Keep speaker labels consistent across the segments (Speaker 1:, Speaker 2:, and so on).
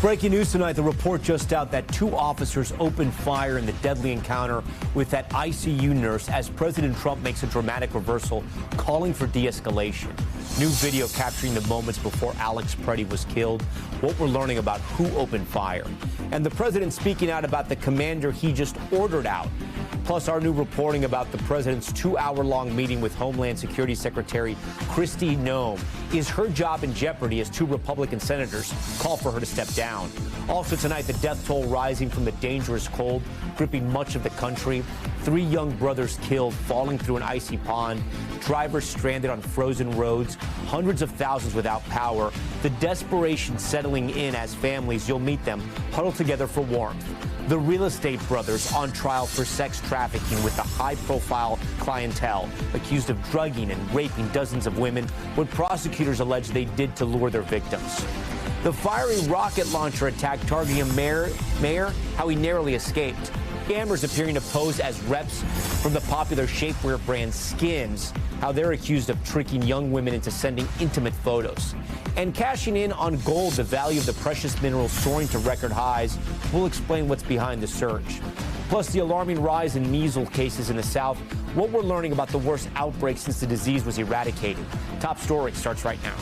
Speaker 1: Breaking news tonight, the report just out that 2 officers opened fire in the deadly encounter with that ICU nurse as President Trump makes a dramatic reversal, calling for de-escalation. New video capturing the moments before Alex Pretti was killed, what we're learning about who opened fire, and the president speaking out about the commander he just ordered out. Plus, our new reporting about the president's 2-hour-long meeting with Homeland Security Secretary Kristi Noem. Is her job in jeopardy as 2 Republican senators call for her to step down? Also tonight, the death toll rising from the dangerous cold gripping much of the country. 3 young brothers killed falling through an icy pond. Drivers stranded on frozen roads. Hundreds of thousands without power. The desperation settling in as families, you'll meet them, huddle together for warmth. The real estate brothers on trial for sex trafficking with the high-profile clientele, accused of drugging and raping dozens of women, what prosecutors allege they did to lure their victims. The fiery rocket launcher attack targeting a mayor, how he narrowly escaped. Scammers appearing to pose as reps from the popular shapewear brand Skims, how they're accused of tricking young women into sending intimate photos. And cashing in on gold, the value of the precious mineral soaring to record highs. We'll explain what's behind the surge. Plus, the alarming rise in measles cases in the South, what we're learning about the worst outbreak since the disease was eradicated. Top story starts right now.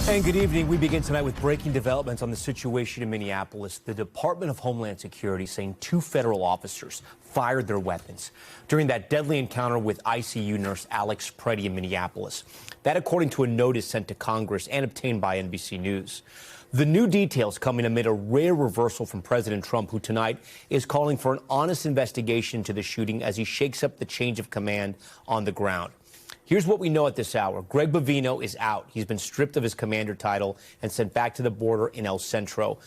Speaker 1: And good evening. We begin tonight with breaking developments on the situation in Minneapolis. The Department of Homeland Security saying 2 federal officers fired their weapons during that deadly encounter with ICU nurse Alex Pretti in Minneapolis. That according to a notice sent to Congress and obtained by NBC News. The new details coming amid a rare reversal from President Trump, who tonight is calling for an honest investigation into the shooting as he shakes up the change of command on the ground. Here's what we know at this hour. Greg Bovino is out. He's been stripped of his commander title and sent back to the border in El Centro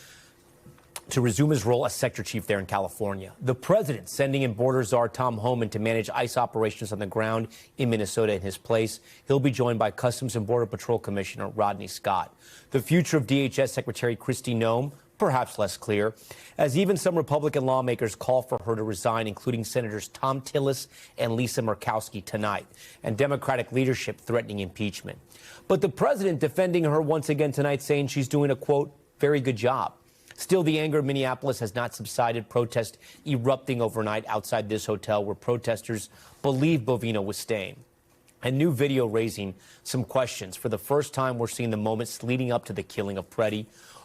Speaker 1: to resume his role as sector chief there in California. The president sending in border czar Tom Llamas to manage ICE operations on the ground in Minnesota in his place. He'll be joined by Customs and Border Patrol Commissioner Rodney Scott. The future of DHS Secretary Kristi Noem, perhaps less clear, as even some Republican lawmakers call for her to resign, including Senators Tom Tillis and Lisa Murkowski tonight, and Democratic leadership threatening impeachment. But the president defending her once again tonight, saying she's doing a, quote, very good job. Still, the anger in Minneapolis has not subsided, protest erupting overnight outside this hotel where protesters believe Bovino was staying. And new video raising some questions. For the first time, we're seeing the moments leading up to the killing of Pretti.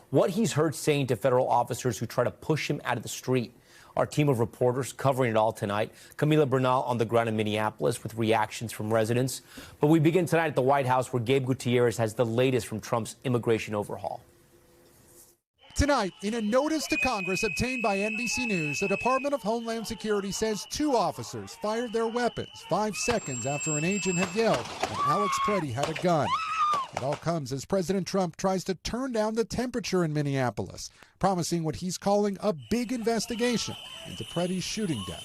Speaker 1: What he's heard saying to federal officers who try to push him out of the street. Our team of reporters covering it all tonight. Camila Bernal on the ground in Minneapolis with reactions from residents. But we begin tonight at the White House, where Gabe Gutierrez has the latest from Trump's immigration overhaul.
Speaker 2: Tonight, in a notice to Congress obtained by NBC News, the Department of Homeland Security says 2 officers fired their weapons 5 seconds after an agent had yelled that Alex Pretti had a gun. It all comes as President Trump tries to turn down the temperature in Minneapolis, promising what he's calling a big investigation into Pretti's shooting death.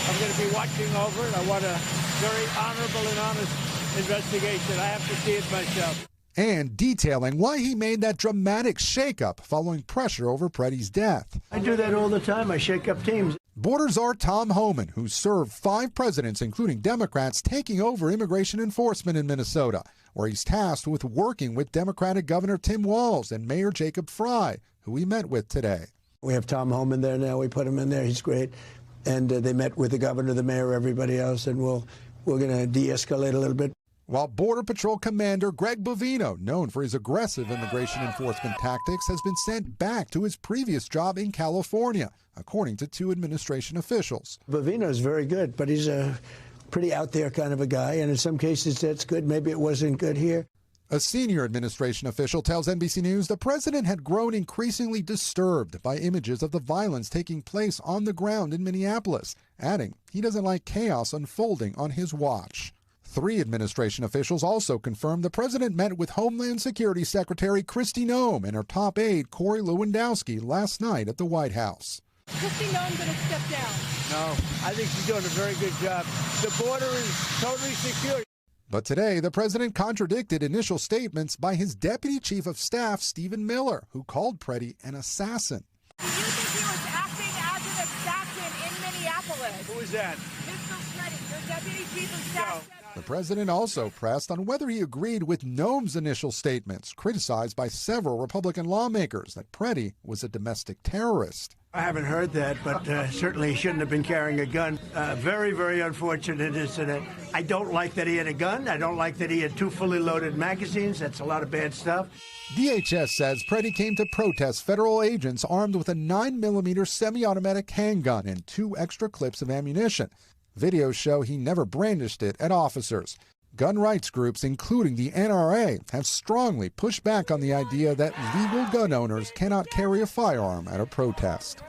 Speaker 3: I'm going to be watching over it. I want a very honorable and honest investigation. I have to see it myself.
Speaker 2: And detailing why he made that dramatic shakeup following pressure over Pretti's death.
Speaker 3: I do that all the time. I shake up teams.
Speaker 2: Border czar Tom Llamas, who served 5 presidents, including Democrats, taking over immigration enforcement in Minnesota, where he's tasked with working with Democratic Governor Tim Walz and Mayor Jacob Frey, who we met with today.
Speaker 4: We have Tom Llamas there now. We put him in there. He's great. And they met with the governor, the mayor, everybody else, and we're going to de-escalate a little bit.
Speaker 2: While Border Patrol Commander Greg Bovino, known for his aggressive immigration enforcement tactics, has been sent back to his previous job in California, according to 2 administration officials.
Speaker 4: Bovino is very good, but he's a pretty out there kind of a guy, and in some cases that's good. Maybe it wasn't good here.
Speaker 2: A senior administration official tells NBC News the president had grown increasingly disturbed by images of the violence taking place on the ground in Minneapolis, adding he doesn't like chaos unfolding on his watch. 3 administration officials also confirmed the president met with Homeland Security Secretary Kristi Noem and her top aide Corey Lewandowski last night at the White House.
Speaker 5: Kristi Noem going to step down?
Speaker 3: No, I think she's doing a very good job. The border is totally secure.
Speaker 2: But today, the president contradicted initial statements by his deputy chief of staff, Stephen Miller, who called Pretti an assassin.
Speaker 5: Do you think he was acting as an assassin in Minneapolis?
Speaker 3: Who is that?
Speaker 5: Mr. Pretti, your Deputy Chief of Staff.
Speaker 2: The president also pressed on whether he agreed with Noam's initial statements, criticized by several Republican lawmakers, that Pretti was a domestic terrorist.
Speaker 4: I haven't heard that, but certainly he shouldn't have been carrying a gun. Very, very unfortunate incident. I don't like that he had a gun. I don't like that he had 2 fully loaded magazines. That's a lot of bad stuff.
Speaker 2: DHS says Pretti came to protest federal agents armed with a 9mm semi-automatic handgun and 2 extra clips of ammunition. Videos show he never brandished it at officers. Gun rights groups, including the NRA, have strongly pushed back on the idea that legal gun owners cannot carry a firearm at a protest.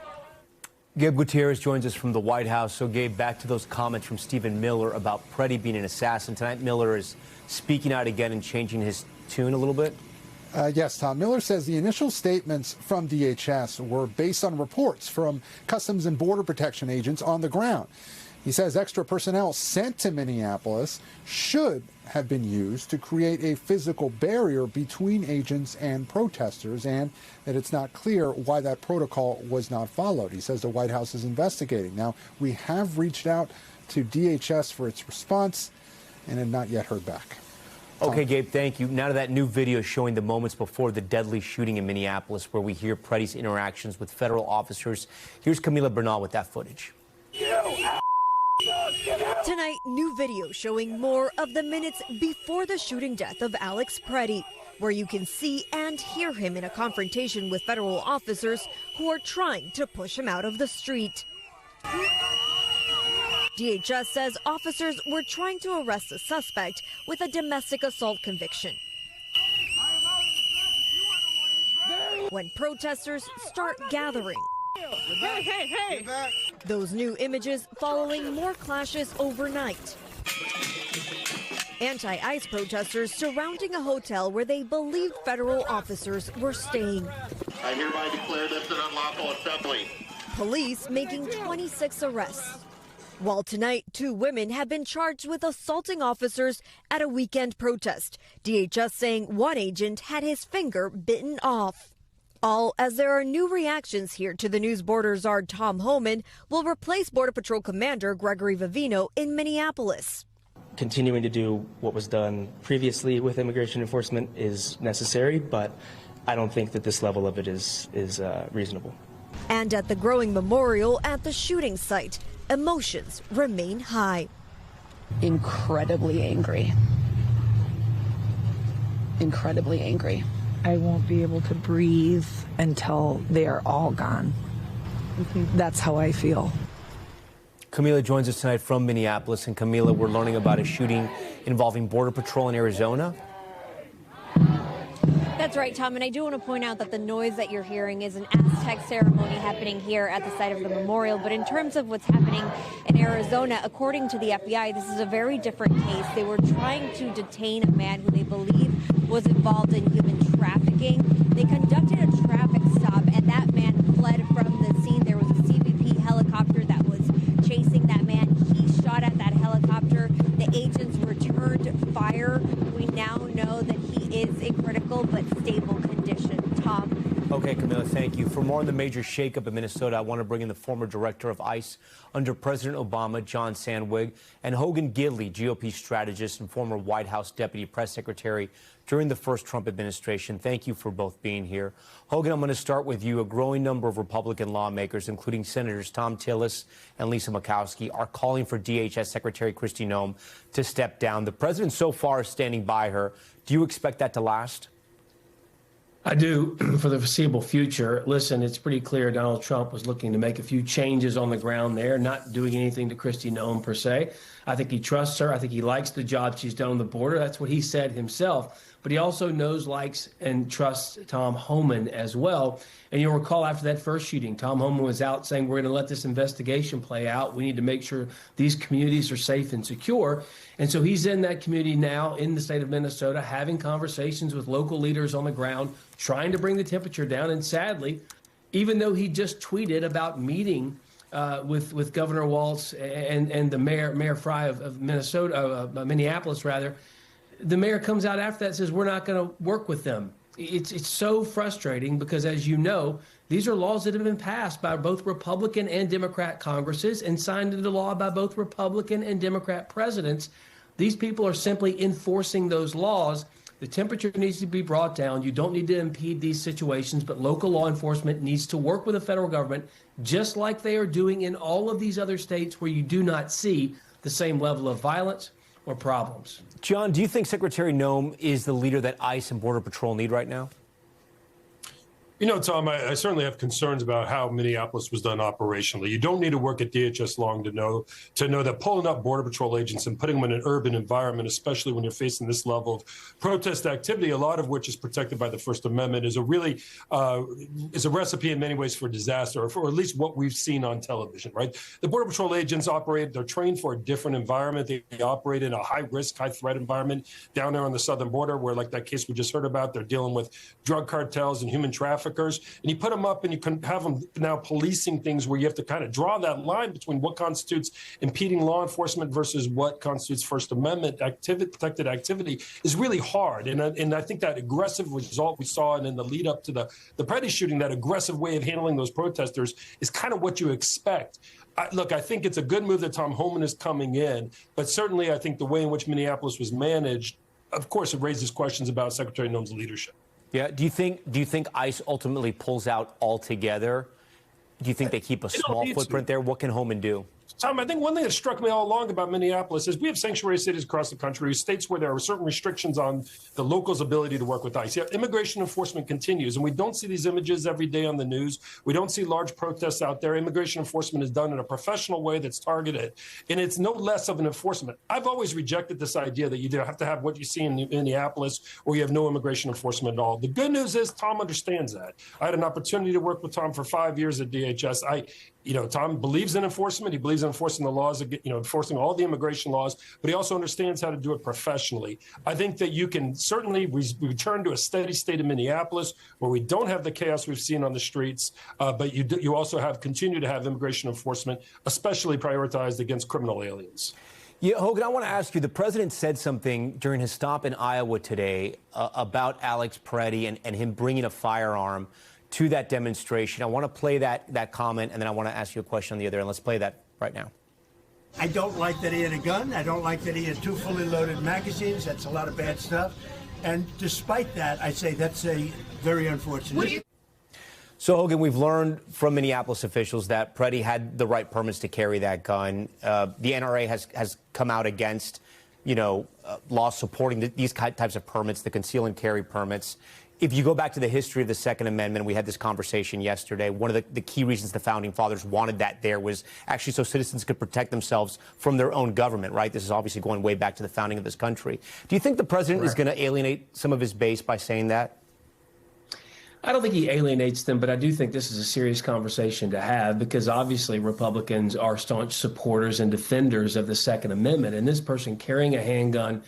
Speaker 1: Gabe Gutierrez joins us from the White House. So, Gabe, back to those comments from Stephen Miller about Pretti being an assassin. Tonight, Miller is speaking out again and changing his tune a little bit.
Speaker 2: Yes, Tom. Miller says the initial statements from DHS were based on reports from Customs and Border Protection agents on the ground. He says extra personnel sent to Minneapolis should have been used to create a physical barrier between agents and protesters, and that it's not clear why that protocol was not followed. He says the White House is investigating. Now, we have reached out to DHS for its response and have not yet heard back.
Speaker 1: Okay, Gabe, thank you. Now to that new video showing the moments before the deadly shooting in Minneapolis, where we hear Pretti's interactions with federal officers. Here's Camila Bernal with that footage.
Speaker 6: Tonight, new video showing more of the minutes before the shooting death of Alex Pretti, where you can see and hear him in a confrontation with federal officers who are trying to push him out of the street. DHS says officers were trying to arrest the suspect with a domestic assault conviction. When protesters start gathering.
Speaker 5: Hey!
Speaker 6: Those new images following more clashes overnight. Anti-ICE protesters surrounding a hotel where they believed federal officers were staying.
Speaker 7: I hereby declare this an unlawful assembly.
Speaker 6: Police making 26 arrests. While tonight, 2 women have been charged with assaulting officers at a weekend protest. DHS saying one agent had his finger bitten off. All as there are new reactions here to the news border czar Tom Llamas will replace Border Patrol Commander Gregory Vivino in Minneapolis.
Speaker 8: Continuing to do what was done previously with immigration enforcement is necessary, but I don't think that this level of it is reasonable.
Speaker 6: And at the growing memorial at the shooting site, emotions remain high.
Speaker 9: Incredibly angry. Incredibly angry.
Speaker 10: I won't be able to breathe until they are all gone. That's how I feel.
Speaker 1: Camila joins us tonight from Minneapolis. And Camila, we're learning about a shooting involving Border Patrol in Arizona.
Speaker 11: That's right, Tom, and I do want to point out that the noise that you're hearing is an Aztec ceremony happening here at the site of the memorial. But in terms of what's happening in Arizona, according to the FBI, this is a very different case. They were trying to detain a man who they believe was involved in human trafficking. They conducted a traffic stop, and that man fled from the scene. There was a CBP helicopter that was chasing that man. He shot at that helicopter. The agents returned fire. We now know that he is in critical but stable condition. Tom.
Speaker 1: Okay, Camila, thank you. For more on the major shakeup in Minnesota, I want to bring in the former director of ICE under President Obama, John Sandwig, and Hogan Gidley, GOP strategist and former White House deputy press secretary during the first Trump administration. Thank you for both being here. Hogan, I'm going to start with you. A growing number of Republican lawmakers, including Senators Tom Tillis and Lisa Murkowski, are calling for DHS Secretary Kristi Noem to step down. The president so far is standing by her. Do you expect that to last?
Speaker 12: I do, for the foreseeable future. Listen, it's pretty clear Donald Trump was looking to make a few changes on the ground there, not doing anything to Kristi Noem per se. I think he trusts her. I think he likes the job she's done on the border. That's what he said himself. But he also knows, likes, and trusts Tom Homan as well. And you'll recall after that first shooting, Tom Homan was out saying, we're going to let this investigation play out. We need to make sure these communities are safe and secure. And so he's in that community now in the state of Minnesota, having conversations with local leaders on the ground, trying to bring the temperature down. And sadly, even though he just tweeted about meeting with Governor Walz and the Mayor Fry of Minnesota, Minneapolis rather, the mayor comes out after that and says, we're not going to work with them. It's so frustrating because, as you know, These are laws that have been passed by both Republican and Democrat Congresses and signed into law by both Republican and Democrat presidents. These people are simply enforcing those laws. The temperature needs to be brought down. You don't need to impede these situations, but local law enforcement needs to work with the federal government, just like they are doing in all of these other states where you do not see the same level of violence or problems.
Speaker 1: John, do you think Secretary Noem is the leader that ICE and Border Patrol need right now?
Speaker 13: You know, Tom, I certainly have concerns about how Minneapolis was done operationally. You don't need to work at DHS long to know that pulling up Border Patrol agents and putting them in an urban environment, especially when you're facing this level of protest activity, a lot of which is protected by the First Amendment, is a really is a recipe in many ways for disaster, or at least what we've seen on television, right? The Border Patrol agents they're trained for a different environment. They operate in a high-risk, high-threat environment down there on the southern border where, like that case we just heard about, they're dealing with drug cartels and human traffickers. And you put them up and you can have them now policing things where you have to kind of draw that line between what constitutes impeding law enforcement versus what constitutes First Amendment protected activity is really hard. And I think that aggressive result we saw and in the lead up to the Pretti shooting, that aggressive way of handling those protesters is kind of what you expect. Look, I think it's a good move that Tom Homan is coming in, but certainly I think the way in which Minneapolis was managed, of course, it raises questions about Secretary Noem's leadership.
Speaker 1: Yeah. Do you think ICE ultimately pulls out altogether? Do you think they keep a small footprint there? What can Homan do?
Speaker 13: Tom, I think one thing that struck me all along about Minneapolis is we have sanctuary cities across the country, states where there are certain restrictions on the locals' ability to work with ICE. Yeah, immigration enforcement continues, and we don't see these images every day on the news. We don't see large protests out there. Immigration enforcement is done in a professional way that's targeted, and it's no less of an enforcement. I've always rejected this idea that you have to have what you see in Minneapolis or you have no immigration enforcement at all. The good news is Tom understands that. I had an opportunity to work with Tom for 5 years at DHS. Tom believes in enforcement. He believes in enforcing the laws, enforcing all the immigration laws, but he also understands how to do it professionally. I think that you can certainly return to a steady state in Minneapolis where we don't have the chaos we've seen on the streets, but you also continue to have immigration enforcement, especially prioritized against criminal aliens.
Speaker 1: Yeah, Hogan, I want to ask you, the president said something during his stop in Iowa today about Alex Pretti and him bringing a firearm to that demonstration. I want to play that comment, and then I want to ask you a question on the other end. Let's play that right now.
Speaker 4: I don't like that he had a gun. I don't like that he had 2 fully loaded magazines. That's a lot of bad stuff. And despite that, I say that's a very unfortunate.
Speaker 1: So, Hogan, we've learned from Minneapolis officials that Pretti had the right permits to carry that gun. The NRA has come out against, laws supporting these types of permits, the conceal and carry permits. If you go back to the history of the Second Amendment, we had this conversation yesterday. One of the key reasons the founding fathers wanted that there was actually so citizens could protect themselves from their own government, right? This is obviously going way back to the founding of this country. Do you think the president is going to alienate some of his base by saying that?
Speaker 12: I don't think he alienates them, but I do think this is a serious conversation to have because obviously Republicans are staunch supporters and defenders of the Second Amendment. And this person carrying a handgun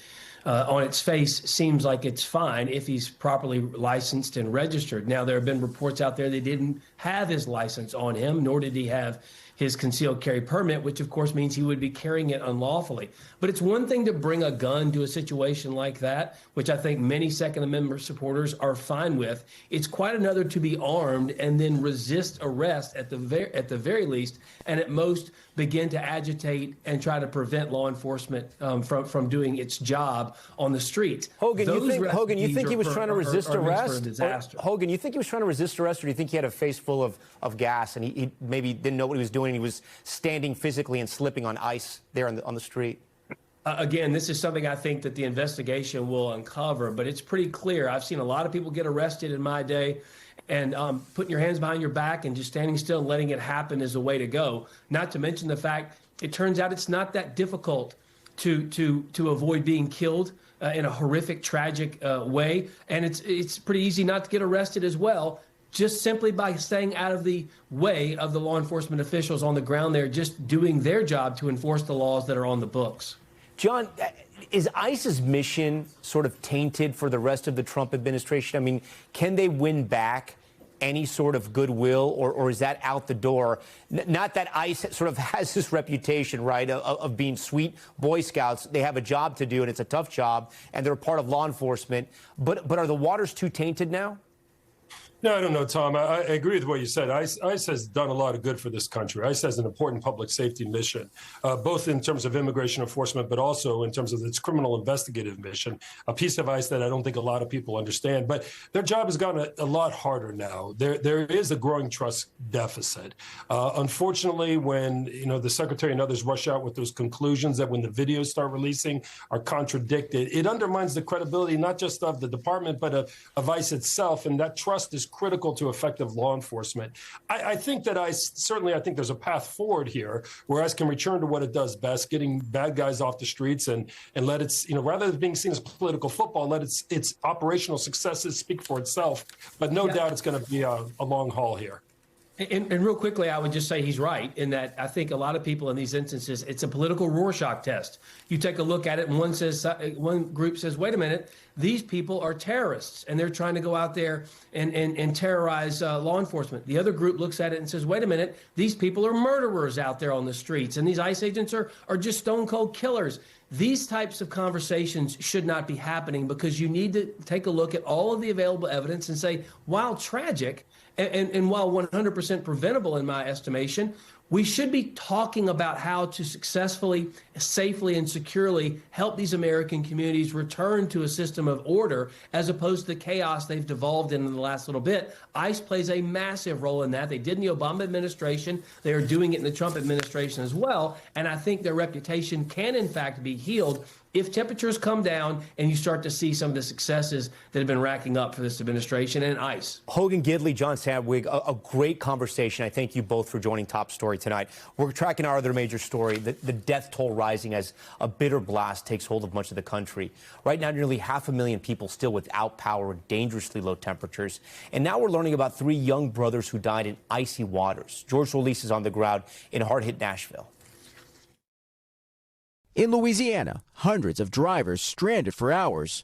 Speaker 12: on its face seems like it's fine if he's properly licensed and registered. Now, there have been reports out there that didn't have his license on him, nor did he have his concealed carry permit, which of course means he would be carrying it unlawfully. But it's one thing to bring a gun to a situation like that, which I think many Second Amendment supporters are fine with. It's quite another to be armed and then resist arrest at the very least, and at most begin to agitate and try to prevent law enforcement from doing its job on the streets.
Speaker 1: Hogan, you think he was trying to resist arrest? Hogan, you think he was trying to resist arrest, or do you think he had a face full of gas and he maybe didn't know what he was doing and he was standing physically and slipping on ice there on the street?
Speaker 12: Again, this is something I think that the investigation will uncover, but it's pretty clear. I've seen a lot of people get arrested in my day, and putting your hands behind your back and just standing still and letting it happen is the way to go. Not to mention the fact it turns out it's not that difficult to avoid being killed in a horrific, tragic way, and it's pretty easy not to get arrested as well, just simply by staying out of the way of the law enforcement officials on the ground there, just doing their job to enforce the laws that are on the books.
Speaker 1: John, is ICE's mission sort of tainted for the rest of the Trump administration? I mean, can they win back any sort of goodwill, or is that out the door? Not that ICE sort of has this reputation, right, of being sweet Boy Scouts. They have a job to do, and it's a tough job, and they're a part of law enforcement. But are the waters too tainted now?
Speaker 13: No, I don't know, Tom. I agree with what you said. ICE has done a lot of good for this country. ICE has an important public safety mission, both in terms of immigration enforcement, but also in terms of its criminal investigative mission, a piece of ICE that I don't think a lot of people understand. But their job has gotten a lot harder now. There is a growing trust deficit. Unfortunately, when the secretary and others rush out with those conclusions that when the videos start releasing are contradicted, it undermines the credibility not just of the department, but of ICE itself. And that trust is critical to effective law enforcement. I think that I think there's a path forward here where ICE can return to what it does best, getting bad guys off the streets and let its, rather than being seen as political football, let its operational successes speak for itself. But no doubt it's going to be a long haul here.
Speaker 12: And real quickly, I would just say he's right in that I think a lot of people in these instances, it's a political Rorschach test. You take a look at it and one group says, wait a minute, these people are terrorists and they're trying to go out there and terrorize law enforcement. The other group looks at it and says, wait a minute, these people are murderers out there on the streets and these ICE agents are just stone cold killers. These types of conversations should not be happening because you need to take a look at all of the available evidence and say, while tragic, and while 100% preventable in my estimation, we should be talking about how to successfully, safely, and securely help these American communities return to a system of order as opposed to the chaos they've devolved in the last little bit. ICE plays a massive role in that. They did in the Obama administration. They are doing it in the Trump administration as well. And I think their reputation can, in fact, be healed if temperatures come down and you start to see some of the successes that have been racking up for this administration and ICE.
Speaker 1: Hogan Gidley, John Sadwig, a great conversation. I thank you both for joining Top Story tonight. We're tracking our other major story, the death toll rising as a bitter blast takes hold of much of the country. Right now, nearly 500,000 people still without power, dangerously low temperatures. And now we're learning about 3 young brothers who died in icy waters. George Solis is on the ground in hard-hit Nashville.
Speaker 14: In Louisiana, hundreds of drivers stranded for hours.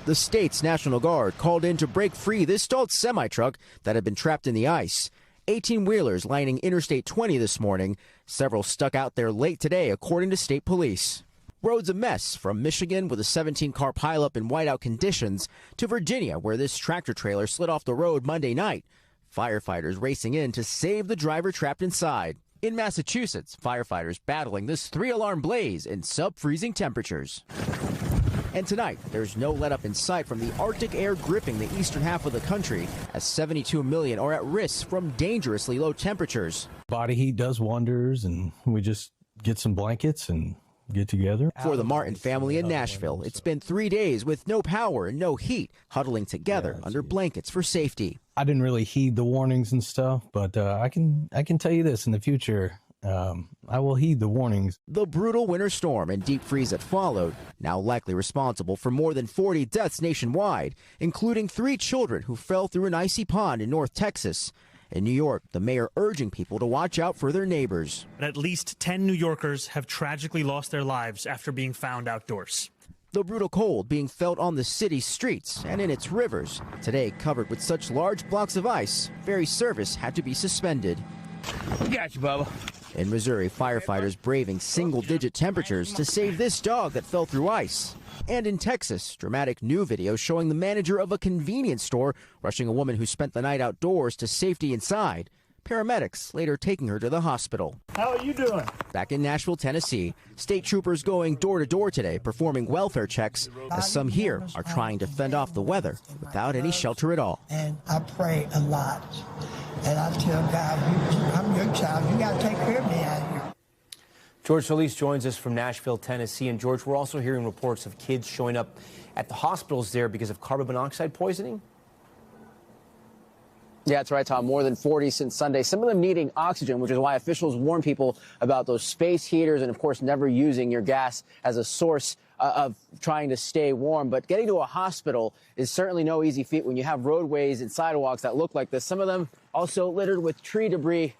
Speaker 14: The state's National Guard called in to break free this stalled semi-truck that had been trapped in the ice. 18-wheelers lining Interstate 20 this morning, several stuck out there late today, according to state police. Roads a mess from Michigan with a 17-car pileup in whiteout conditions to Virginia, where this tractor trailer slid off the road Monday night. Firefighters racing in to save the driver trapped inside. In Massachusetts, firefighters battling this 3-alarm blaze in sub-freezing temperatures. And tonight, there's no let-up in sight from the Arctic air gripping the eastern half of the country, as 72 million are at risk from dangerously low temperatures.
Speaker 15: Body heat does wonders, and we just get some blankets and get together.
Speaker 14: For the Martin family in Nashville, it's been 3 days with no power and no heat, huddling together under blankets for safety.
Speaker 15: I didn't really heed the warnings and stuff, but I can tell you this, in the future, I will heed the warnings.
Speaker 14: The brutal winter storm and deep freeze that followed, now likely responsible for more than 40 deaths nationwide, including 3 children who fell through an icy pond in North Texas. In New York, the mayor urging people to watch out for their neighbors.
Speaker 16: At least 10 New Yorkers have tragically lost their lives after being found outdoors.
Speaker 14: The brutal cold being felt on the city's streets and in its rivers. Today, covered with such large blocks of ice, ferry service had to be suspended.
Speaker 17: Got you, Bubba.
Speaker 14: In Missouri, firefighters braving single-digit temperatures to save this dog that fell through ice. And in Texas, dramatic new video showing the manager of a convenience store rushing a woman who spent the night outdoors to safety inside. Paramedics later taking her to the hospital.
Speaker 3: How are you doing?
Speaker 14: Back in Nashville, Tennessee, state troopers going door to door today performing welfare checks as some here are trying to fend off the weather without any shelter at all.
Speaker 18: And I pray a lot. And I tell God, I'm your child. You got to take care of me out here.
Speaker 1: George Solis joins us from Nashville, Tennessee. And George, we're also hearing reports of kids showing up at the hospitals there because of carbon monoxide poisoning.
Speaker 19: Yeah, that's right, Tom. More than 40 since Sunday. Some of them needing oxygen, which is why officials warn people about those space heaters and, of course, never using your gas as a source of trying to stay warm. But getting to a hospital is certainly no easy feat when you have roadways and sidewalks that look like this. Some of them also littered with tree debris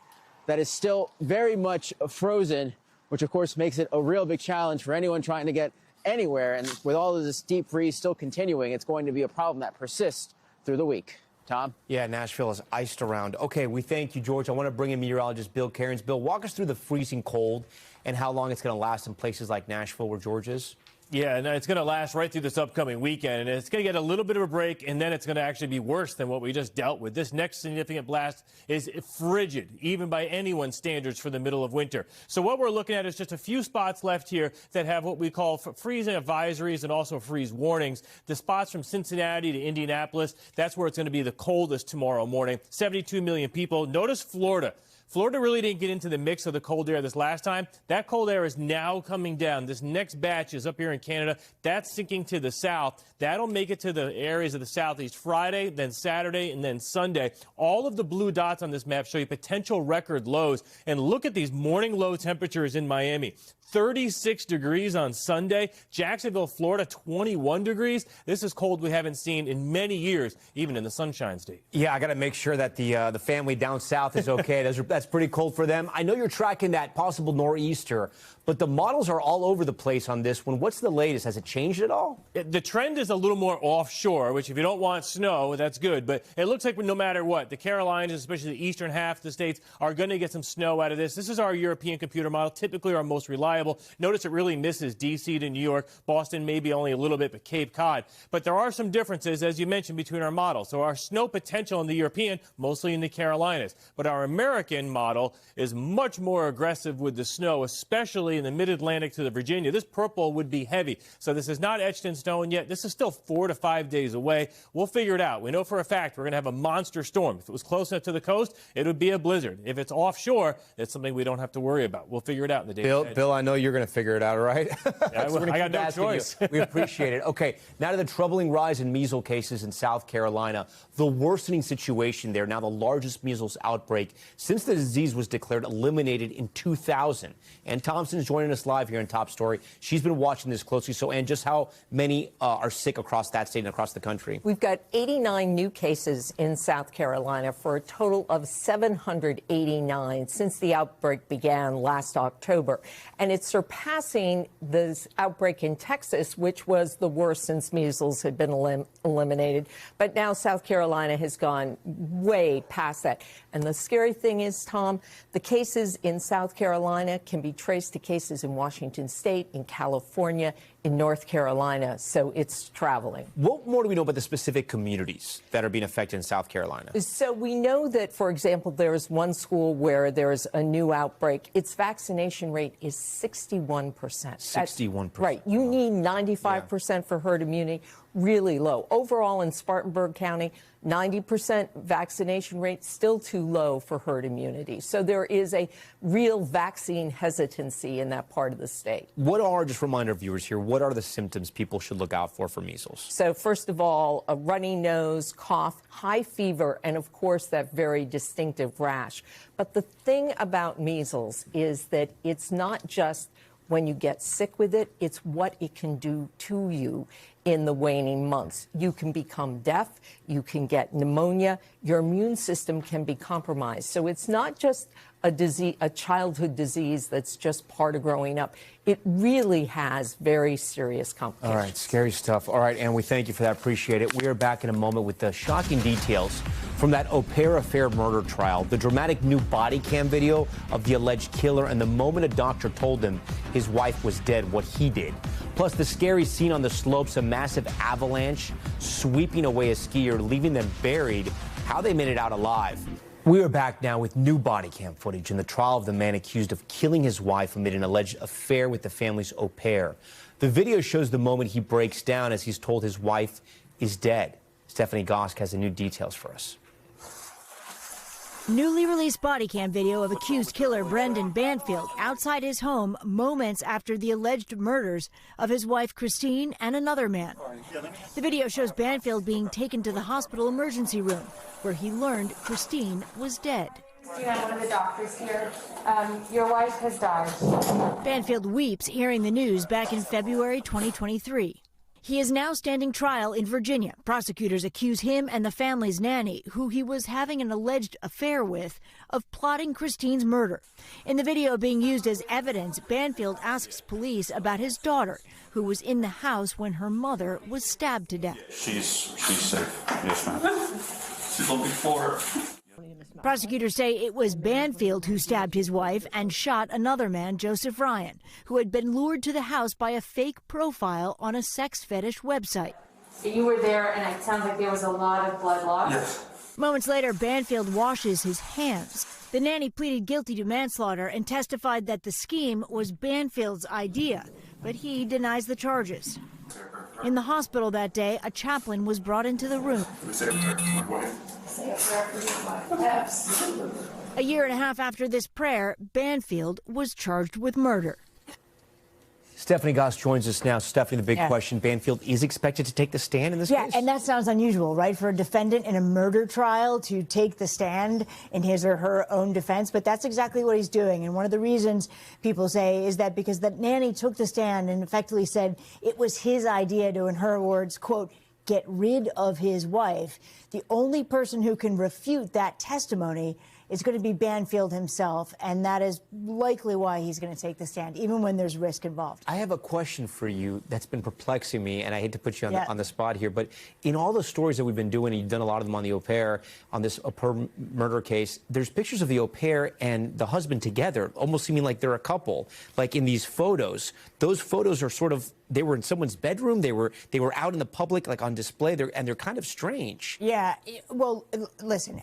Speaker 19: that is still very much frozen, which, of course, makes it a real big challenge for anyone trying to get anywhere. And with all of this deep freeze still continuing, it's going to be a problem that persists through the week. Tom?
Speaker 1: Yeah, Nashville is iced around. Okay, we thank you, George. I want to bring in meteorologist Bill Cairns. Bill, walk us through the freezing cold and how long it's going to last in places like Nashville, where George is.
Speaker 20: Yeah, and it's going to last right through this upcoming weekend, and it's going to get a little bit of a break, and then it's going to actually be worse than what we just dealt with. This next significant blast is frigid, even by anyone's standards for the middle of winter. So what we're looking at is just a few spots left here that have what we call freezing advisories and also freeze warnings. The spots from Cincinnati to Indianapolis, that's where it's going to be the coldest tomorrow morning. 72 million people. Notice Florida. Florida really didn't get into the mix of the cold air this last time. That cold air is now coming down. This next batch is up here in Canada. That's sinking to the south. That'll make it to the areas of the southeast Friday, then Saturday, and then Sunday. All of the blue dots on this map show you potential record lows. And look at these morning low temperatures in Miami. 36 degrees on Sunday. Jacksonville, Florida, 21 degrees. This is cold we haven't seen in many years, even in the Sunshine State.
Speaker 1: Yeah, I got to make sure that the family down south is okay. That's pretty cold for them. I know you're tracking that possible nor'easter, but the models are all over the place on this one. What's the latest? Has it changed at all?
Speaker 20: The trend is a little more offshore, which if you don't want snow, that's good. But it looks like no matter what, the Carolinas, especially the eastern half of the states, are going to get some snow out of this. This is our European computer model, typically our most reliable. Notice it really misses D.C. to New York. Boston maybe only a little bit, but Cape Cod. But there are some differences, as you mentioned, between our models. So our snow potential in the European, mostly in the Carolinas. But our American model is much more aggressive with the snow, especially in the mid-Atlantic to the Virginia. This purple would be heavy. So this is not etched in stone yet. This is still 4 to 5 days away. We'll figure it out. We know for a fact we're going to have a monster storm. If it was close enough to the coast, it would be a blizzard. If it's offshore, it's something we don't have to worry about. We'll figure it out in the days ahead.
Speaker 1: Bill, I know you're going to figure it out, right?
Speaker 20: Yeah, I got no choice.
Speaker 1: We appreciate it. Okay, now to the troubling rise in measles cases in South Carolina. The worsening situation there, now the largest measles outbreak since the disease was declared eliminated in 2000. Ann Thompson's joining us live here in Top Story. She's been watching this closely. So, Ann, just how many are sick across that state and across the country?
Speaker 21: We've got 89 new cases in South Carolina for a total of 789 since the outbreak began last October. And it's surpassing this outbreak in Texas, which was the worst since measles had been eliminated. But now South Carolina has gone way past that. And the scary thing is, Tom, the cases in South Carolina can be traced to cases in Washington State, in California, in North Carolina. So it's traveling.
Speaker 1: What more do we know about the specific communities that are being affected in South Carolina?
Speaker 21: So we know that, for example, there is one school where there's a new outbreak. Its vaccination rate is 61%.
Speaker 1: 61%.
Speaker 21: Right. You need 95% for herd immunity. Really low. Overall in Spartanburg County, 90% vaccination rate, still too low for herd immunity. So there is a real vaccine hesitancy in that part of the state.
Speaker 1: What are, just remind our viewers here, what are the symptoms people should look out for measles?
Speaker 21: So first of all, a runny nose, cough, high fever, and of course that very distinctive rash. But the thing about measles is that it's not just when you get sick with it, it's what it can do to you in the waning months. You can become deaf, you can get pneumonia, your immune system can be compromised. So it's not just a disease, a childhood disease that's just part of growing up. It really has very serious complications.
Speaker 1: All right, scary stuff. All right, and we thank you for that. Appreciate it. We are back in a moment with the shocking details from that au pair affair murder trial, the dramatic new body cam video of the alleged killer, and the moment a doctor told him his wife was dead, what he did. Plus the scary scene on the slopes, a massive avalanche sweeping away a skier, leaving them buried, how they made it out alive. We are back now with new body cam footage in the trial of the man accused of killing his wife amid an alleged affair with the family's au pair. The video shows the moment he breaks down as he's told his wife is dead. Stephanie Gosk has the new details for us.
Speaker 22: Newly released body cam video of accused killer Brendan Banfield outside his home moments after the alleged murders of his wife Christine and another man. The video shows Banfield being taken to the hospital emergency room, where he learned Christine was dead.
Speaker 23: You have one of the doctors here. Your wife has died.
Speaker 22: Banfield weeps hearing the news back in February 2023. He is now standing trial in Virginia. Prosecutors accuse him and the family's nanny, who he was having an alleged affair with, of plotting Christine's murder. In the video being used as evidence, Banfield asks police about his daughter, who was in the house when her mother was stabbed to death.
Speaker 24: She's safe. Yes, ma'am. She's looking for her.
Speaker 22: Prosecutors say it was Banfield who stabbed his wife and shot another man, Joseph Ryan, who had been lured to the house by a fake profile on a sex fetish website.
Speaker 23: So you were there, and it sounds like there was a lot of blood loss?
Speaker 13: Yes.
Speaker 22: Moments later, Banfield washes his hands. The nanny pleaded guilty to manslaughter and testified that the scheme was Banfield's idea, but he denies the charges. In the hospital that day, a chaplain was brought into the room. A year and a half after this prayer, Banfield was charged with murder.
Speaker 1: Stephanie Goss joins us now. Stephanie, the big question, Banfield is expected to take the stand in this case?
Speaker 22: Yeah, and that sounds unusual, right, for a defendant in a murder trial to take the stand in his or her own defense, but that's exactly what he's doing. And one of the reasons people say is that because the nanny took the stand and effectively said it was his idea to, in her words, quote, get rid of his wife. The only person who can refute that testimony is going to be Banfield himself, and that is likely why he's going to take the stand, even when there's risk involved.
Speaker 1: I have a question for you that's been perplexing me, and I hate to put you on the spot here, but in all the stories that we've been doing, and you've done a lot of them on the au pair, on this au pair murder case, there's pictures of the au pair and the husband together, almost seeming like they're a couple. Like in these photos, those photos are sort of, they were in someone's bedroom, they were out in the public, like on display, and they're kind of strange.
Speaker 22: Yeah, well, listen,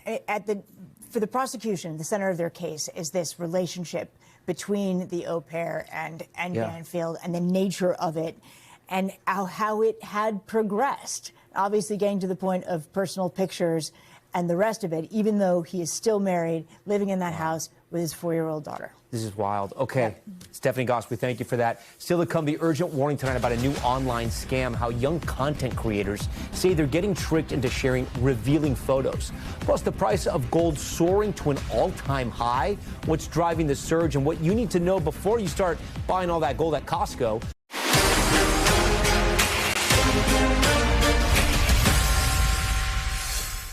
Speaker 22: for the prosecution, the center of their case is this relationship between the au pair and Banfield and the nature of it and how it had progressed, obviously getting to the point of personal pictures and the rest of it, even though he is still married, living in that house with his 4-year-old daughter.
Speaker 1: This is wild. Okay, Stephanie Goss, we thank you for that. Still to come, the urgent warning tonight about a new online scam, how young content creators say they're getting tricked into sharing revealing photos. Plus, the price of gold soaring to an all-time high, what's driving the surge, and what you need to know before you start buying all that gold at Costco.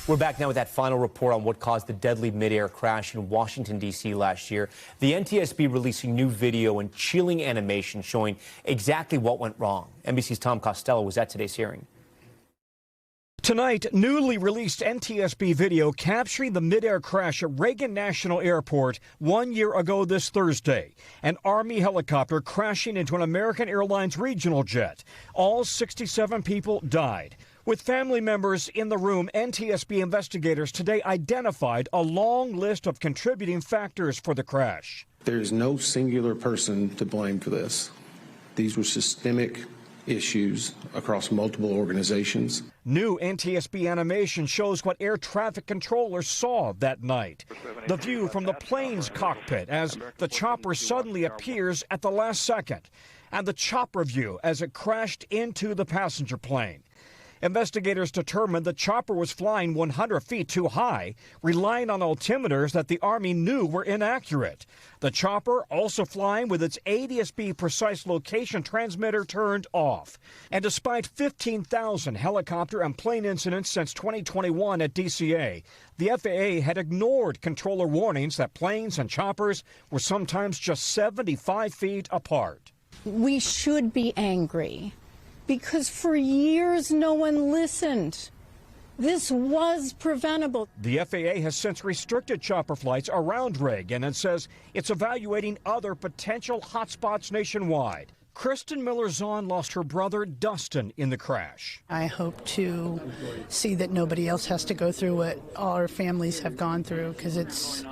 Speaker 1: We're back now with that final report on what caused the deadly midair crash in Washington, D.C. last year. The NTSB releasing new video and chilling animation showing exactly what went wrong. NBC's Tom Costello was at today's hearing.
Speaker 2: Tonight, newly released NTSB video capturing the midair crash at Reagan National Airport 1 year ago this Thursday. An Army helicopter crashing into an American Airlines regional jet. All 67 people died. With family members in the room, NTSB investigators today identified a long list of contributing factors for the crash.
Speaker 5: There is no singular person to blame for this. These were systemic issues across multiple organizations.
Speaker 2: New NTSB animation shows what air traffic controllers saw that night. The view from the plane's cockpit as the chopper suddenly appears at the last second, and the chopper view as it crashed into the passenger plane. Investigators determined the chopper was flying 100 feet too high, relying on altimeters that the Army knew were inaccurate. The chopper also flying with its ADSB precise location transmitter turned off. And despite 15,000 helicopter and plane incidents since 2021 at DCA, the FAA had ignored controller warnings that planes and choppers were sometimes just 75 feet apart.
Speaker 9: We should be angry, because for years no one listened. This was preventable.
Speaker 2: The FAA has since restricted chopper flights around Reagan and says it's evaluating other potential hotspots nationwide. Kristen Miller-Zahn lost her brother Dustin in the crash.
Speaker 9: I hope to see that nobody else has to go through what all our families have gone through, because it's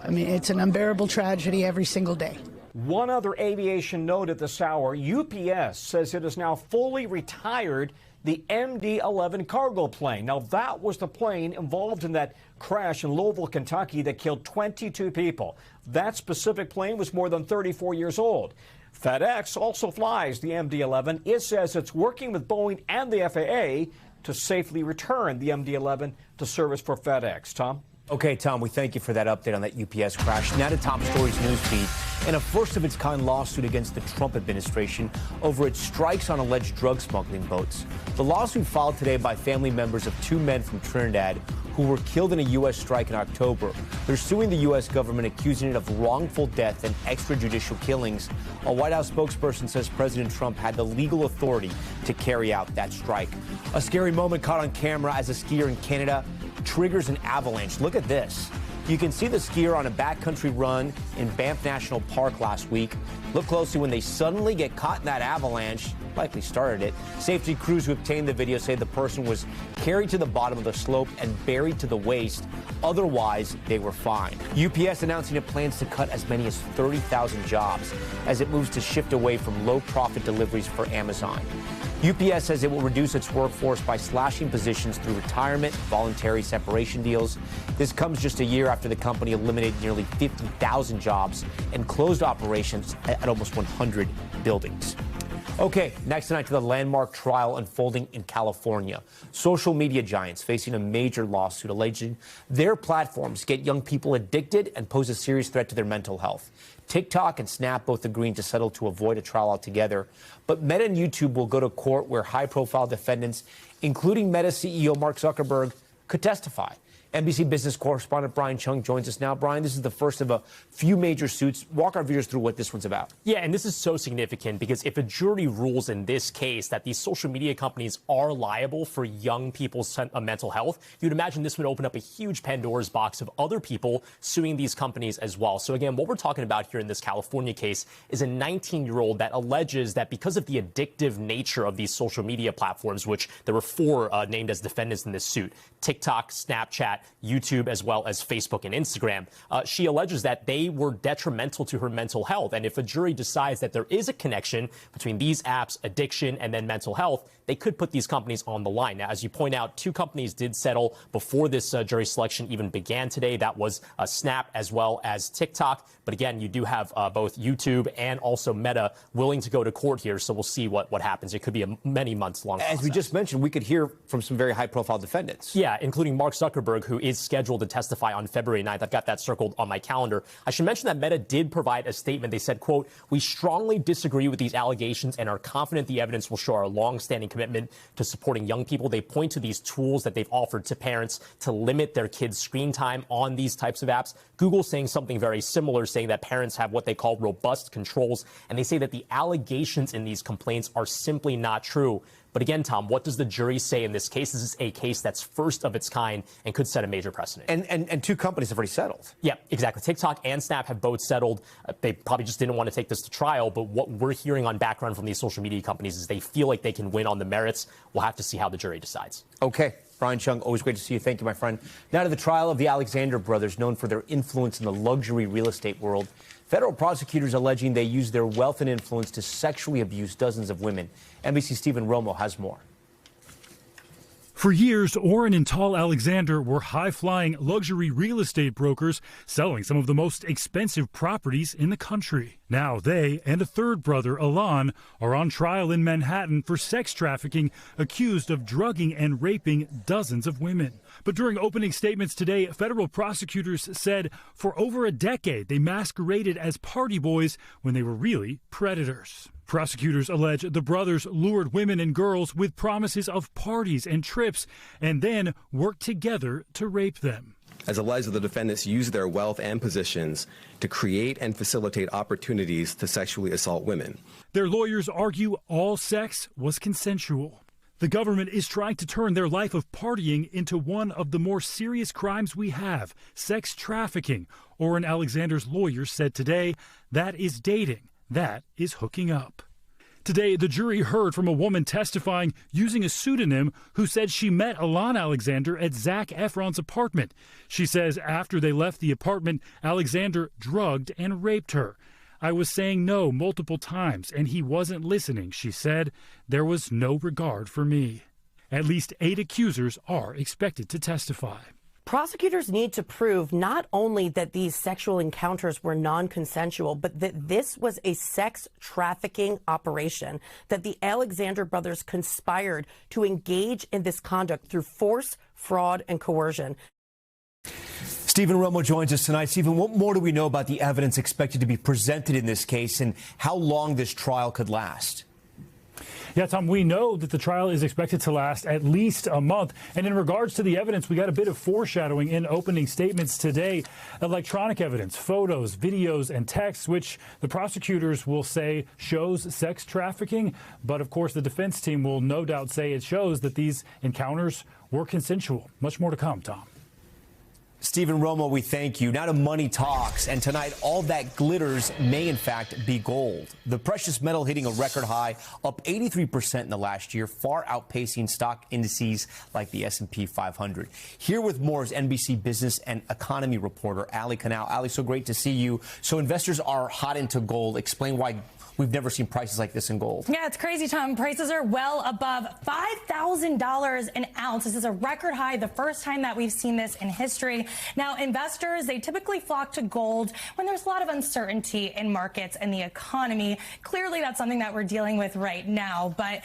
Speaker 9: an unbearable tragedy every single day.
Speaker 2: One other aviation note at this hour, UPS says it has now fully retired the MD-11 cargo plane. Now, that was the plane involved in that crash in Louisville, Kentucky that killed 22 people. That specific plane was more than 34 years old. FedEx also flies the MD-11. It says it's working with Boeing and the FAA to safely return the MD-11 to service for FedEx. Tom?
Speaker 1: Okay, Tom, we thank you for that update on that UPS crash. Now to Top Stories news feed and a first-of-its-kind lawsuit against the Trump administration over its strikes on alleged drug smuggling boats. The lawsuit filed today by family members of 2 men from Trinidad who were killed in a U.S. strike in October. They're suing the U.S. government, accusing it of wrongful death and extrajudicial killings. A White House spokesperson says President Trump had the legal authority to carry out that strike. A scary moment caught on camera as a skier in Canada triggers an avalanche. Look at this. You can see the skier on a backcountry run in Banff National Park last week. Look closely when they suddenly get caught in that avalanche. Likely started it. Safety crews who obtained the video say the person was carried to the bottom of the slope and buried to the waist. Otherwise, they were fine. UPS announcing it plans to cut as many as 30,000 jobs as it moves to shift away from low-profit deliveries for Amazon. UPS says it will reduce its workforce by slashing positions through retirement, voluntary separation deals. This comes just a year after the company eliminated nearly 50,000 jobs and closed operations at almost 100 buildings. Okay, next tonight to the landmark trial unfolding in California. Social media giants facing a major lawsuit alleging their platforms get young people addicted and pose a serious threat to their mental health. TikTok and Snap both agreeing to settle to avoid a trial altogether. But Meta and YouTube will go to court where high-profile defendants, including Meta CEO Mark Zuckerberg, could testify. NBC business correspondent Brian Chung joins us now. Brian, this is the first of a few major suits. Walk our viewers through what this one's about.
Speaker 6: Yeah, and this is so significant because if a jury rules in this case that these social media companies are liable for young people's mental health, you'd imagine this would open up a huge Pandora's box of other people suing these companies as well. So again, what we're talking about here in this California case is a 19-year-old that alleges that because of the addictive nature of these social media platforms, which there were four named as defendants in this suit, TikTok, Snapchat, YouTube, as well as Facebook and Instagram. She alleges that they were detrimental to her mental health. And if a jury decides that there is a connection between these apps, addiction, and then mental health, they could put these companies on the line. Now, as you point out, two companies did settle before this jury selection even began today. That was Snap as well as TikTok. But again, you do have both YouTube and also Meta willing to go to court here. So we'll see what happens. It could be a many months long process.
Speaker 1: As we just mentioned, we could hear from some very high-profile defendants.
Speaker 6: Yeah, including Mark Zuckerberg, who is scheduled to testify on February 9th. I've got that circled on my calendar. I should mention that Meta did provide a statement. They said, quote, "We strongly disagree with these allegations and are confident the evidence will show our long-standing commitment to supporting young people." They point to these tools that they've offered to parents to limit their kids' screen time on these types of apps. Google saying something very similar, saying that parents have what they call robust controls. And they say that the allegations in these complaints are simply not true. But again, Tom, what does the jury say in this case? This is a case that's first of its kind and could set a major precedent.
Speaker 1: And two companies have already settled.
Speaker 6: Yeah, exactly. TikTok and Snap have both settled. They probably just didn't want to take this to trial. But what we're hearing on background from these social media companies is they feel like they can win on the merits. We'll have to see how the jury decides.
Speaker 1: Okay. Brian Chung, always great to see you. Thank you, my friend. Now to the trial of the Alexander brothers, known for their influence in the luxury real estate world. Federal prosecutors alleging they used their wealth and influence to sexually abuse dozens of women. NBC's Stephen Romo has more.
Speaker 7: For years, Orrin and Tal Alexander were high-flying luxury real estate brokers selling some of the most expensive properties in the country. Now they and a third brother, Alon, are on trial in Manhattan for sex trafficking, accused of drugging and raping dozens of women. But during opening statements today, federal prosecutors said for over a decade they masqueraded as party boys when they were really predators. Prosecutors allege the brothers lured women and girls with promises of parties and trips and then worked together to rape them.
Speaker 8: As alleged, the defendants used their wealth and positions to create and facilitate opportunities to sexually assault women.
Speaker 7: Their lawyers argue all sex was consensual. The government is trying to turn their life of partying into one of the more serious crimes we have, sex trafficking. Orrin Alexander's lawyers said today that is dating. That is hooking up. Today, the jury heard from a woman testifying using a pseudonym who said she met Alon Alexander at Zac Efron's apartment. She says after they left the apartment, Alexander drugged and raped her. "I was saying no multiple times, and he wasn't listening," she said. "There was no regard for me." At least 8 accusers are expected to testify.
Speaker 24: Prosecutors need to prove not only that these sexual encounters were non-consensual, but that this was a sex trafficking operation, that the Alexander brothers conspired to engage in this conduct through force, fraud, and coercion.
Speaker 1: Stephen Romo joins us tonight. Stephen, what more do we know about the evidence expected to be presented in this case and how long this trial could last?
Speaker 7: Yeah, Tom, we know that the trial is expected to last at least a month. And in regards to the evidence, we got a bit of foreshadowing in opening statements today. Electronic evidence, photos, videos, and texts, which the prosecutors will say shows sex trafficking. But of course, the defense team will no doubt say it shows that these encounters were consensual. Much more to come, Tom.
Speaker 1: Stephen Romo, we thank you. Now to money talks. And tonight, all that glitters may, in fact, be gold. The precious metal hitting a record high, up 83% in the last year, far outpacing stock indices like the S&P 500. Here with more is NBC business and economy reporter Ali Canal. Ali, so great to see you. So investors are hot into gold. Explain why we've never seen prices like this in gold.
Speaker 4: Yeah, it's crazy, Tom. Prices are well above $5,000 an ounce. This is a record high, the first time that we've seen this in history. Now, investors, they typically flock to gold when there's a lot of uncertainty in markets and the economy. Clearly, that's something that we're dealing with right now. But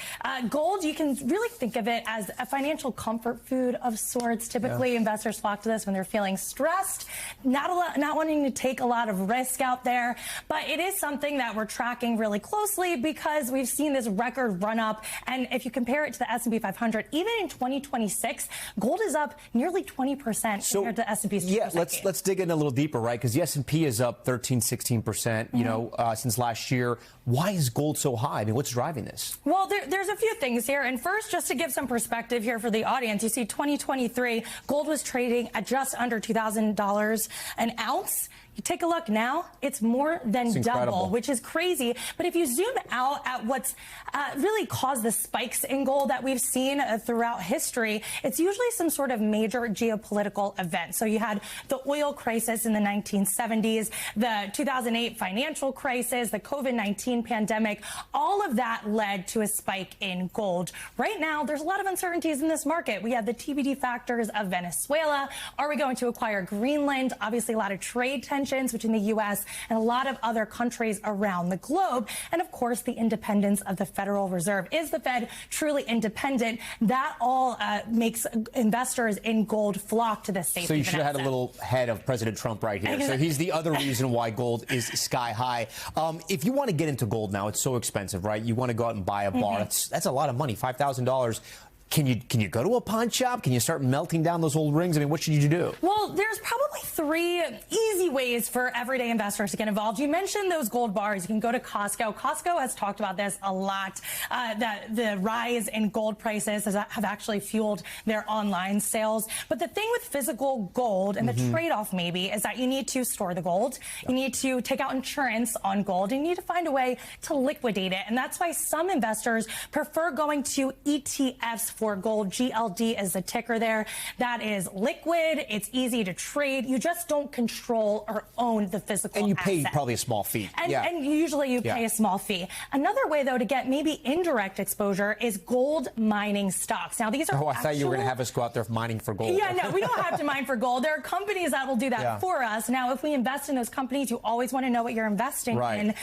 Speaker 4: gold, you can really think of it as a financial comfort food of sorts. Typically, investors flock to this when they're feeling stressed, not wanting to take a lot of risk out there. But it is something that we're tracking really closely because we've seen this record run up. And if you compare it to the S&P 500, even in 2026, gold is up nearly 20% compared to S&P's.
Speaker 1: Yeah, let's dig in a little deeper, right? Because the S&P is up 13-16%, you know, since last year. Why is gold so high? I mean, what's driving this?
Speaker 4: Well, there's a few things here. And first, just to give some perspective here for the audience, you see 2023, gold was trading at just under $2,000 an ounce. You take a look now, it's more than double, which is crazy. But if you zoom out at what's really caused the spikes in gold that we've seen throughout history, it's usually some sort of major geopolitical event. So you had the oil crisis in the 1970s, the 2008 financial crisis, the COVID-19 pandemic. All of that led to a spike in gold. Right now, there's a lot of uncertainties in this market. We have the TBD factors of Venezuela. Are we going to acquire Greenland? Obviously, a lot of trade tension between the U.S. and a lot of other countries around the globe. And of course, the independence of the Federal Reserve. Is the Fed truly independent? That all makes investors in gold flock to this safe.
Speaker 1: So you should have had a little head of President Trump right here. So he's the other reason why gold is sky high. If you want to get into gold now, it's so expensive, right? You want to go out and buy a bar. That's a lot of money, $5,000. Can you go to a pawn shop? Can you start melting down those old rings? I mean, what should you do?
Speaker 4: Well, there's probably 3 easy ways for everyday investors to get involved. You mentioned those gold bars. You can go to Costco. Costco has talked about this a lot, that the rise in gold prices have actually fueled their online sales. But the thing with physical gold and the trade-off maybe is that you need to store the gold. You need to take out insurance on gold. You need to find a way to liquidate it. And that's why some investors prefer going to ETFs for gold. GLD is the ticker there. That is liquid. It's easy to trade. You just don't control or own the physical
Speaker 1: And you pay
Speaker 4: asset.
Speaker 1: probably a small fee.
Speaker 4: And usually you pay a small fee. Another way, though, to get maybe indirect exposure is gold mining stocks. Now, these are
Speaker 1: I thought you were going to have us go out there mining for gold.
Speaker 4: Yeah, no, we don't have to mine for gold. There are companies that will do that for us. Now, if we invest in those companies, you always want to know what you're investing in.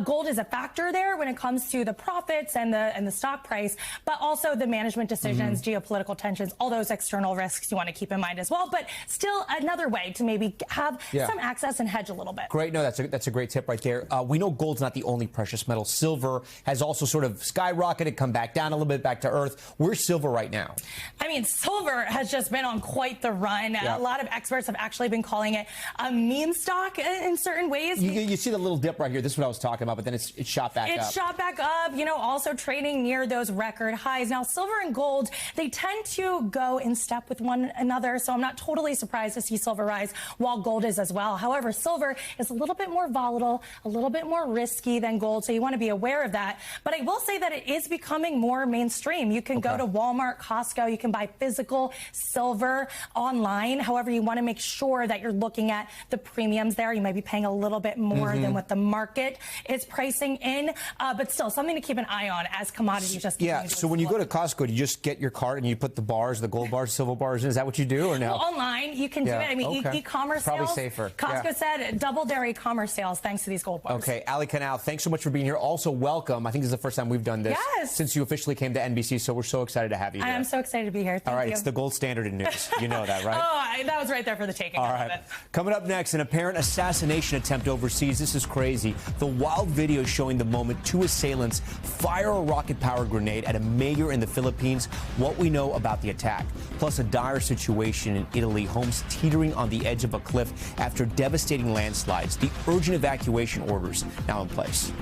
Speaker 4: Gold is a factor there when it comes to the profits and the stock price, but also the management decisions, geopolitical tensions, all those external risks you want to keep in mind as well. But still another way to maybe have some access and hedge a little bit.
Speaker 1: Great. No, that's a great tip right there. We know gold's not the only precious metal. Silver has also sort of skyrocketed, come back down a little bit, back to earth. Where's silver right now?
Speaker 4: I mean, silver has just been on quite the run. A lot of experts have actually been calling it a meme stock in certain ways.
Speaker 1: You see the little dip right here. This is what I was talking about, but then it's shot back up.
Speaker 4: It's shot back up, you know, also trading near those record highs. Now, silver and gold, they tend to go in step with one another, so I'm not totally surprised to see silver rise while gold is as well. However, silver is a little bit more volatile, a little bit more risky than gold, so you want to be aware of that. But I will say that it is becoming more mainstream. You can go to Walmart, Costco, you can buy physical silver online. However, you want to make sure that you're looking at the premiums there. You might be paying a little bit more than what the market is pricing in, but still something to keep an eye on as commodities just continue to
Speaker 1: so when you go to Costco, do you just just get your cart and you put the bars, the gold bars, silver bars in? Is that what you do, or no?
Speaker 4: Well, online, you can do it. I mean, e-commerce
Speaker 1: Probably
Speaker 4: sales.
Speaker 1: safer.
Speaker 4: Costco said double their e-commerce sales thanks to these gold bars.
Speaker 1: Okay, Ali Canal, thanks so much for being here. Also, welcome. I think this is the first time we've done this since you officially came to NBC, so we're so excited to have you here.
Speaker 4: I am so excited to be here. Thank
Speaker 1: All right,
Speaker 4: you.
Speaker 1: it's the gold standard in news. You know that, right?
Speaker 4: That was right there for the taking.
Speaker 1: All right. Coming up next, an apparent assassination attempt overseas. This is crazy. The wild video showing the moment two assailants fire a rocket-powered grenade at a mayor in the Philippines. What we know about the attack. Plus, a dire situation in Italy. Homes teetering on the edge of a cliff after devastating landslides. The urgent evacuation orders now in place.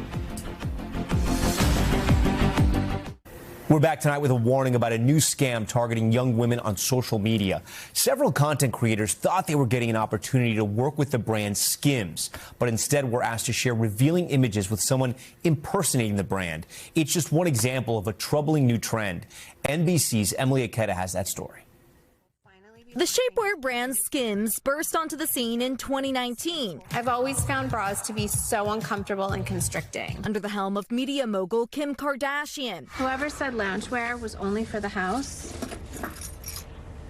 Speaker 1: We're back tonight with a warning about a new scam targeting young women on social media. Several content creators thought they were getting an opportunity to work with the brand Skims, but instead were asked to share revealing images with someone impersonating the brand. It's just one example of a troubling new trend. NBC's Emily Aketa has that story.
Speaker 10: The shapewear brand Skims burst onto the scene in 2019.
Speaker 11: I've always found bras to be so uncomfortable and constricting.
Speaker 10: Under the helm of media mogul Kim Kardashian.
Speaker 23: Whoever said loungewear was only for the house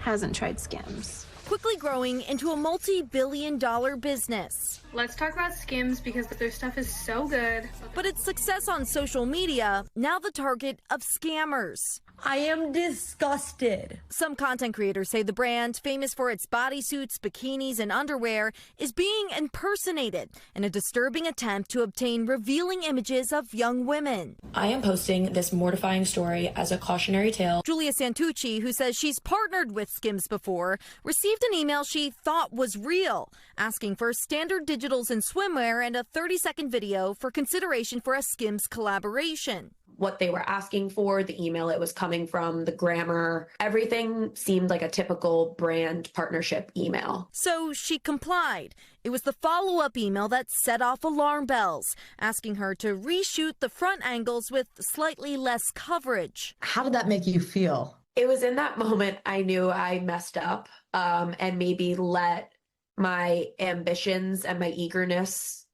Speaker 23: hasn't tried Skims.
Speaker 10: Quickly growing into a multi-billion-dollar business.
Speaker 23: Let's talk about Skims because their stuff is so good.
Speaker 10: But its success on social media, now the target of scammers.
Speaker 22: I am disgusted.
Speaker 10: Some content creators say the brand, famous for its bodysuits, bikinis, and underwear, is being impersonated in a disturbing attempt to obtain revealing images of young women.
Speaker 12: I am posting this mortifying story as a cautionary tale.
Speaker 10: Julia Santucci, who says she's partnered with Skims before, received an email she thought was real, asking for standard digitals and swimwear and a 30-second video for consideration for a Skims collaboration.
Speaker 12: What they were asking for, the email it was coming from, the grammar, everything seemed like a typical brand partnership email.
Speaker 10: So she complied. It was the follow-up email that set off alarm bells, asking her to reshoot the front angles with slightly less coverage.
Speaker 22: How did that make you feel?
Speaker 12: It was in that moment I knew I messed up and maybe let my ambitions and my eagerness,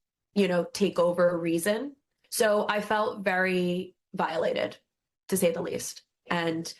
Speaker 12: take over reason. So I felt very violated, to say the least. And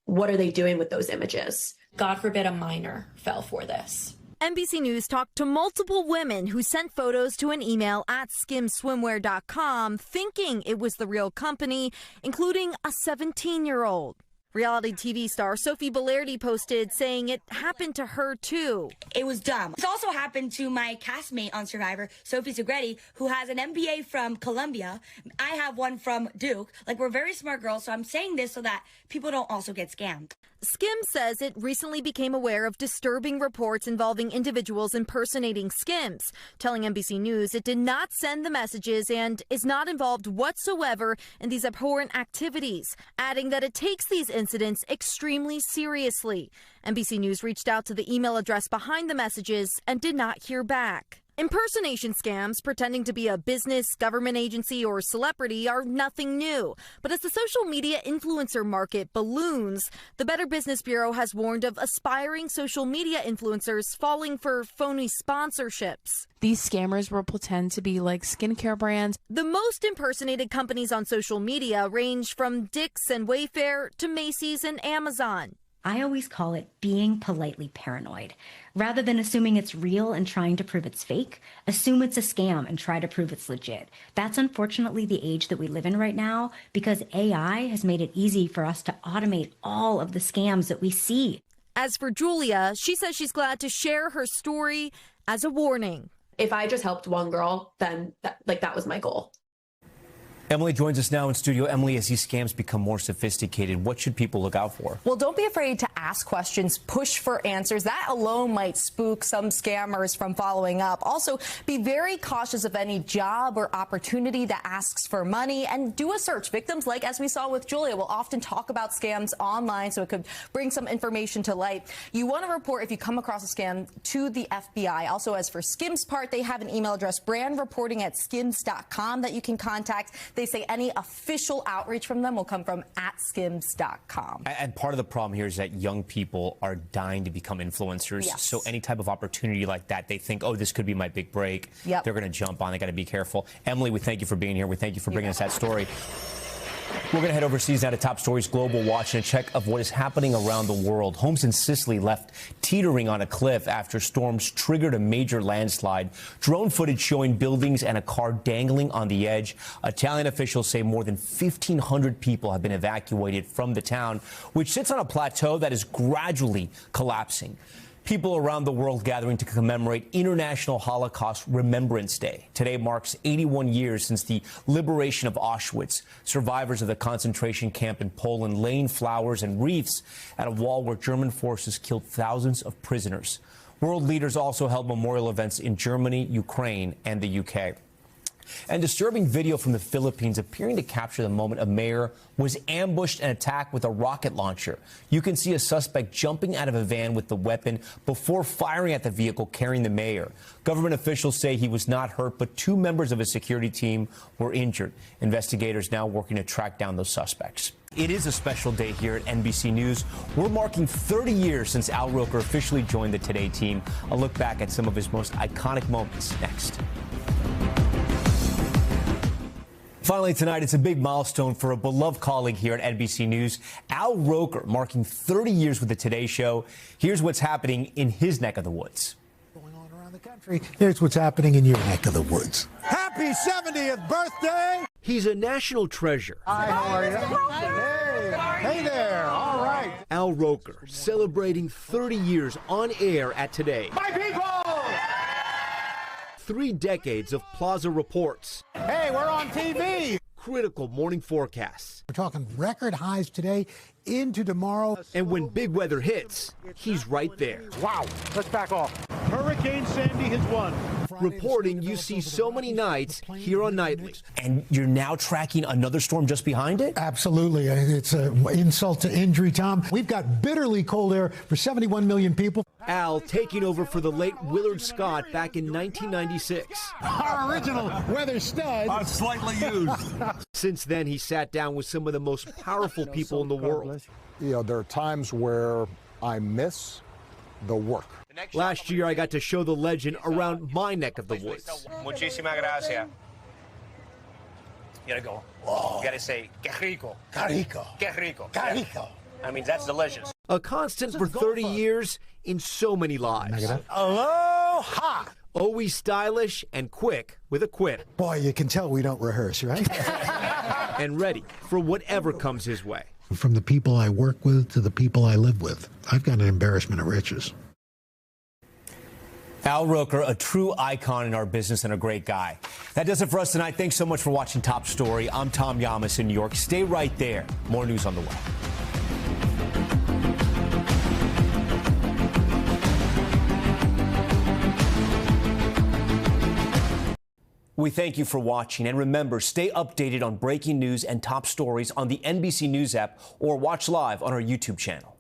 Speaker 12: what are they doing with those images? God forbid a minor fell for this.
Speaker 10: NBC News talked to multiple women who sent photos to an email at skimswimwear.com thinking it was the real company, including a 17-year-old. Reality TV star Sophie Bellardi posted saying it happened to her too.
Speaker 15: It was dumb. This also happened to my castmate on Survivor, Sophie Segretti, who has an MBA from Columbia. I have one from Duke. We're very smart girls, so I'm saying this so that people don't also get scammed.
Speaker 10: Skims says it recently became aware of disturbing reports involving individuals impersonating Skims, telling NBC News it did not send the messages and is not involved whatsoever in these abhorrent activities, adding that it takes these incidents extremely seriously. NBC News reached out to the email address behind the messages and did not hear back. Impersonation scams pretending to be a business, government agency, or celebrity are nothing new. But as the social media influencer market balloons, the Better Business Bureau has warned of aspiring social media influencers falling for phony sponsorships.
Speaker 25: These scammers will pretend to be like skincare brands.
Speaker 10: The most impersonated companies on social media range from Dick's and Wayfair to Macy's and Amazon.
Speaker 26: I always call it being politely paranoid. Rather than assuming it's real and trying to prove it's fake, assume it's a scam and try to prove it's legit. That's unfortunately the age that we live in right now because AI has made it easy for us to automate all of the scams that we see.
Speaker 10: As for Julia, she says she's glad to share her story as a warning.
Speaker 12: If I just helped one girl, then that was my goal.
Speaker 1: Emily joins us now in studio. Emily, as these scams become more sophisticated, what should people look out for?
Speaker 27: Well, don't be afraid to ask questions, push for answers. That alone might spook some scammers from following up. Also, be very cautious of any job or opportunity that asks for money and do a search. Victims, like as we saw with Julia, will often talk about scams online, so it could bring some information to light. You want to report if you come across a scam to the FBI. Also, as for Skims part, they have an email address, brandreporting@skims.com, that you can contact. They say any official outreach from them will come from @skims.com.
Speaker 1: And part of the problem here is that young people are dying to become influencers.
Speaker 27: Yes.
Speaker 1: So any type of opportunity like that, they think, oh, this could be my big break.
Speaker 27: Yep.
Speaker 1: They're going to jump on. They got to be careful. Emily, we thank you for being here. We thank you for bringing us that story. We're going to head overseas now to Top Stories Global Watch and a check of what is happening around the world. Homes in Sicily left teetering on a cliff after storms triggered a major landslide. Drone footage showing buildings and a car dangling on the edge. Italian officials say more than 1,500 people have been evacuated from the town, which sits on a plateau that is gradually collapsing. People around the world gathering to commemorate International Holocaust Remembrance Day. Today marks 81 years since the liberation of Auschwitz. Survivors of the concentration camp in Poland laying flowers and wreaths at a wall where German forces killed thousands of prisoners. World leaders also held memorial events in Germany, Ukraine, and the UK. And disturbing video from the Philippines appearing to capture the moment a mayor was ambushed and attacked with a rocket launcher. You can see a suspect jumping out of a van with the weapon before firing at the vehicle carrying the mayor. Government officials say he was not hurt, but 2 members of his security team were injured. Investigators now working to track down those suspects. It is a special day here at NBC News. We're marking 30 years since Al Roker officially joined the Today team. A look back at some of his most iconic moments next. Finally tonight, it's a big milestone for a beloved colleague here at NBC News, Al Roker, marking 30 years with the Today Show. Here's what's happening in his neck of the woods.
Speaker 3: Going on around the country, here's what's happening in your neck of the woods. Happy 70th birthday!
Speaker 14: He's a national treasure.
Speaker 3: Hi, how are you? Hey there, all right.
Speaker 14: Al Roker, celebrating 30 years on air at Today.
Speaker 3: My people!
Speaker 14: 3 decades of Plaza reports.
Speaker 3: Hey, we're on TV!
Speaker 14: Critical morning forecasts.
Speaker 3: We're talking record highs today into tomorrow.
Speaker 14: And when big weather hits, he's right there.
Speaker 3: Wow, let's back off. Hurricane Sandy has won.
Speaker 14: Reporting you see so many nights here on Nightly.
Speaker 1: And you're now tracking another storm just behind it?
Speaker 3: Absolutely. It's an insult to injury, Tom. We've got bitterly cold air for 71 million people.
Speaker 14: Al taking over for the late Willard Scott back in 1996.
Speaker 3: Our original weather stud.
Speaker 14: Slightly used. Since then, he sat down with some of the most powerful people in the world.
Speaker 16: You know, there are times where I miss the work.
Speaker 14: Last year, I got to show the legend around my neck of the woods.
Speaker 17: Muchísimas gracias. You gotta go. Oh. You gotta say, que rico. Que rico. Que rico. Que rico. I mean, that's delicious.
Speaker 14: A constant for 30 years in so many lives.
Speaker 3: Aloha!
Speaker 14: Always stylish and quick with a quip.
Speaker 3: Boy, you can tell we don't rehearse, right?
Speaker 14: And ready for whatever comes his way.
Speaker 3: From the people I work with to the people I live with, I've got an embarrassment of riches.
Speaker 1: Al Roker, a true icon in our business and a great guy. That does it for us tonight. Thanks so much for watching Top Story. I'm Tom Llamas in New York. Stay right there. More news on the way. We thank you for watching, and remember, stay updated on breaking news and top stories on the NBC News app or watch live on our YouTube channel.